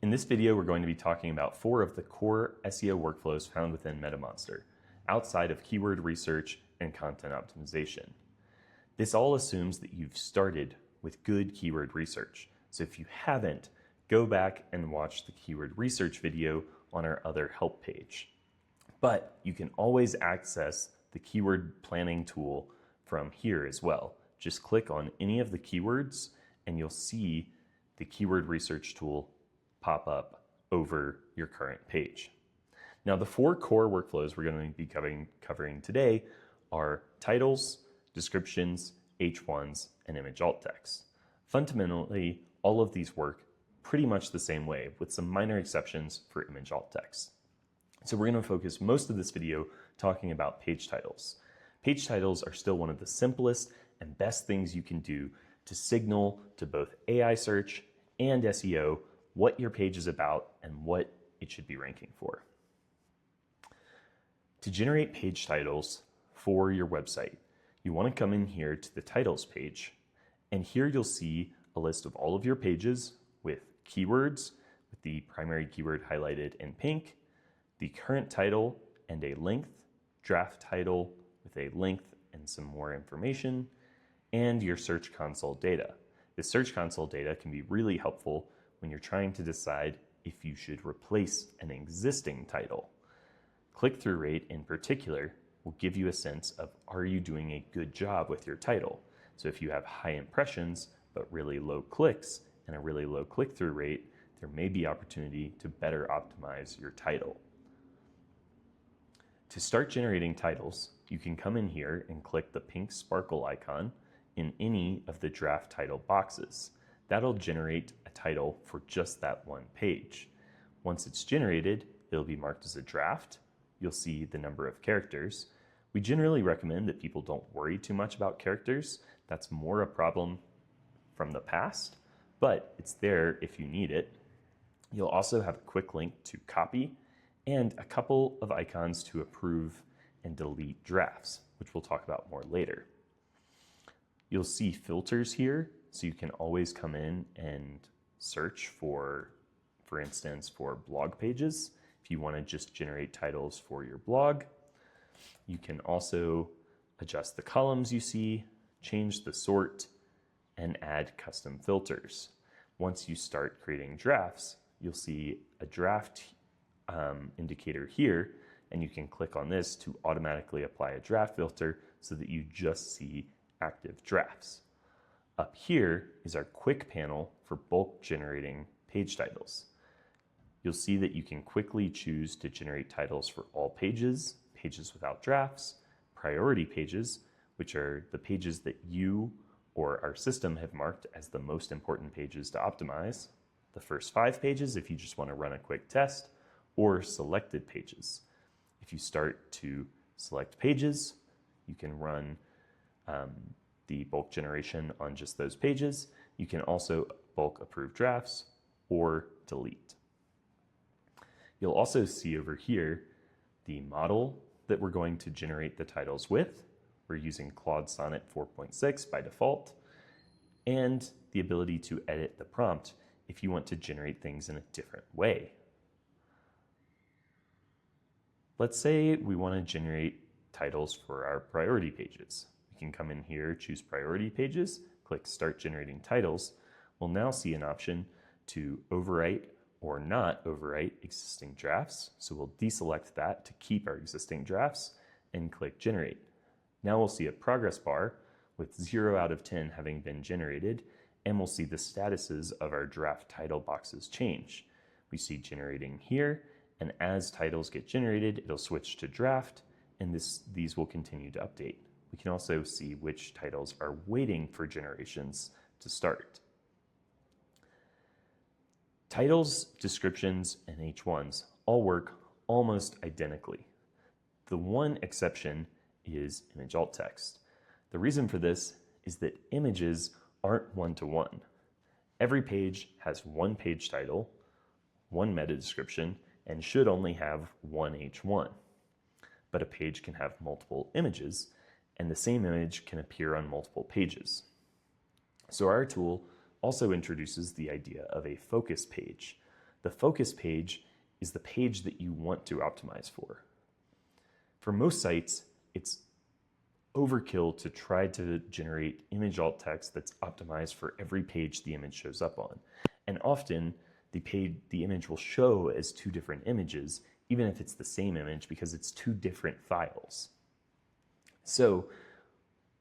In this video, we're going to be talking about 4 of the core SEO workflows found within MetaMonster, outside of keyword research and content optimization. This all assumes that you've started with good keyword research. So if you haven't, go back and watch the keyword research video on our other help page. But you can always access the keyword planning tool from here as well. Just click on any of the keywords and you'll see the keyword research tool pop up over your current page. Now, the 4 core workflows we're going to be covering today are titles, descriptions, H1s, and image alt text. Fundamentally, all of these work pretty much the same way, with some minor exceptions for image alt text. So we're going to focus most of this video talking about page titles. Page titles are still one of the simplest and best things you can do to signal to both AI search and SEO what your page is about and what it should be ranking for. To generate page titles for your website, you want to come in here to the titles page, and here you'll see a list of all of your pages with keywords, with the primary keyword highlighted in pink, the current title and a length, draft title with a length and some more information, and your Search Console data. The Search Console data can be really helpful when you're trying to decide if you should replace an existing title. Click-through rate in particular will give you a sense of, are you doing a good job with your title? So if you have high impressions but really low clicks and a really low click-through rate, there may be opportunity to better optimize your title. To start generating titles, you can come in here and click the pink sparkle icon in any of the draft title boxes. That'll generate a title for just that one page. Once it's generated, it'll be marked as a draft. You'll see the number of characters. We generally recommend that people don't worry too much about characters. That's more a problem from the past, but it's there if you need it. You'll also have a quick link to copy and a couple of icons to approve and delete drafts, which we'll talk about more later. You'll see filters here, so you can always come in and search for instance, for blog pages. If you want to just generate titles for your blog, you can also adjust the columns you see, change the sort, and add custom filters. Once you start creating drafts, you'll see a draft indicator here, and you can click on this to automatically apply a draft filter so that you just see active drafts. Up here is our quick panel for bulk generating page titles. You'll see that you can quickly choose to generate titles for all pages, pages without drafts, priority pages, which are the pages that you or our system have marked as the most important pages to optimize, the first 5 pages if you just want to run a quick test, or selected pages. If you start to select pages, you can run the bulk generation on just those pages. You can also bulk approve drafts or delete. You'll also see over here the model that we're going to generate the titles with. We're using Claude Sonnet 4.6 by default, and the ability to edit the prompt if you want to generate things in a different way. Let's say we want to generate titles for our priority pages. We can come in here, choose priority pages, click Start Generating Titles. We'll now see an option to overwrite or not overwrite existing drafts. So we'll deselect that to keep our existing drafts and click Generate. Now we'll see a progress bar with 0 out of 10 having been generated, and we'll see the statuses of our draft title boxes change. We see generating here, and as titles get generated, it'll switch to draft, and these will continue to update. We can also see which titles are waiting for generations to start. Titles, descriptions, and H1s all work almost identically. The one exception is image alt text. The reason for this is that images aren't one-to-one. Every page has one page title, one meta description, and should only have one H1. But a page can have multiple images, and the same image can appear on multiple pages. So our tool also introduces the idea of a focus page. The focus page is the page that you want to optimize for. For most sites, it's overkill to try to generate image alt text that's optimized for every page the image shows up on. And often the image will show as two different images, even if it's the same image, because it's two different files. So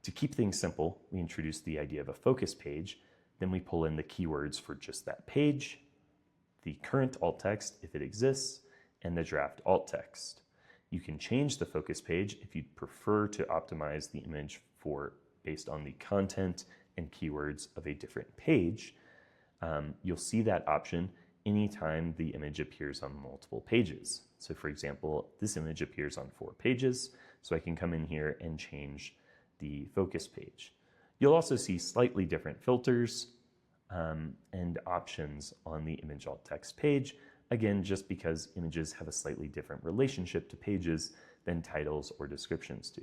to keep things simple, we introduce the idea of a focus page. Then we pull in the keywords for just that page, the current alt text if it exists, and the draft alt text. You can change the focus page if you'd prefer to optimize the image based on the content and keywords of a different page. You'll see that option anytime the image appears on multiple pages. So for example, this image appears on 4 pages, so I can come in here and change the focus page. You'll also see slightly different filters and options on the image alt text page, again, just because images have a slightly different relationship to pages than titles or descriptions do.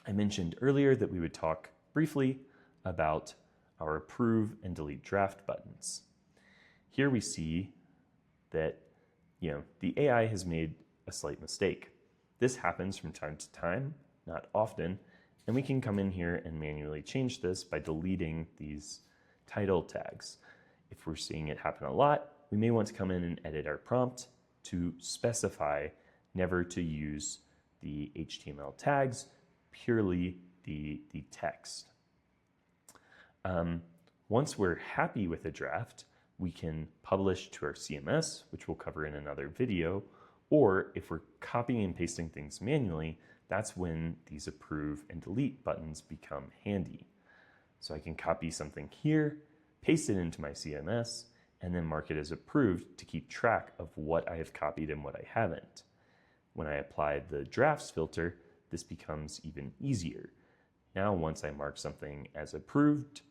I mentioned earlier that we would talk briefly about our approve and delete draft buttons. Here we see that the AI has made a slight mistake. This happens from time to time, not often, and we can come in here and manually change this by deleting these title tags. If we're seeing it happen a lot, we may want to come in and edit our prompt to specify never to use the HTML tags, purely the text. Once we're happy with a draft, we can publish to our CMS, which we'll cover in another video, or if we're copying and pasting things manually, that's when these approve and delete buttons become handy. So I can copy something here, paste it into my CMS, and then mark it as approved to keep track of what I have copied and what I haven't. When I apply the drafts filter, this becomes even easier. Now, once I mark something as approved,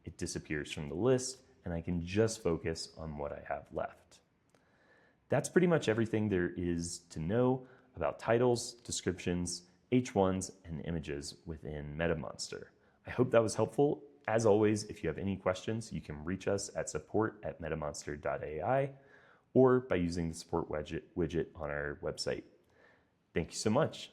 it disappears from the list, and I can just focus on what I have left. That's pretty much everything there is to know about titles, descriptions, H1s, and images within MetaMonster. I hope that was helpful. As always, if you have any questions, you can reach us at support@metamonster.ai or by using the support widget on our website. Thank you so much.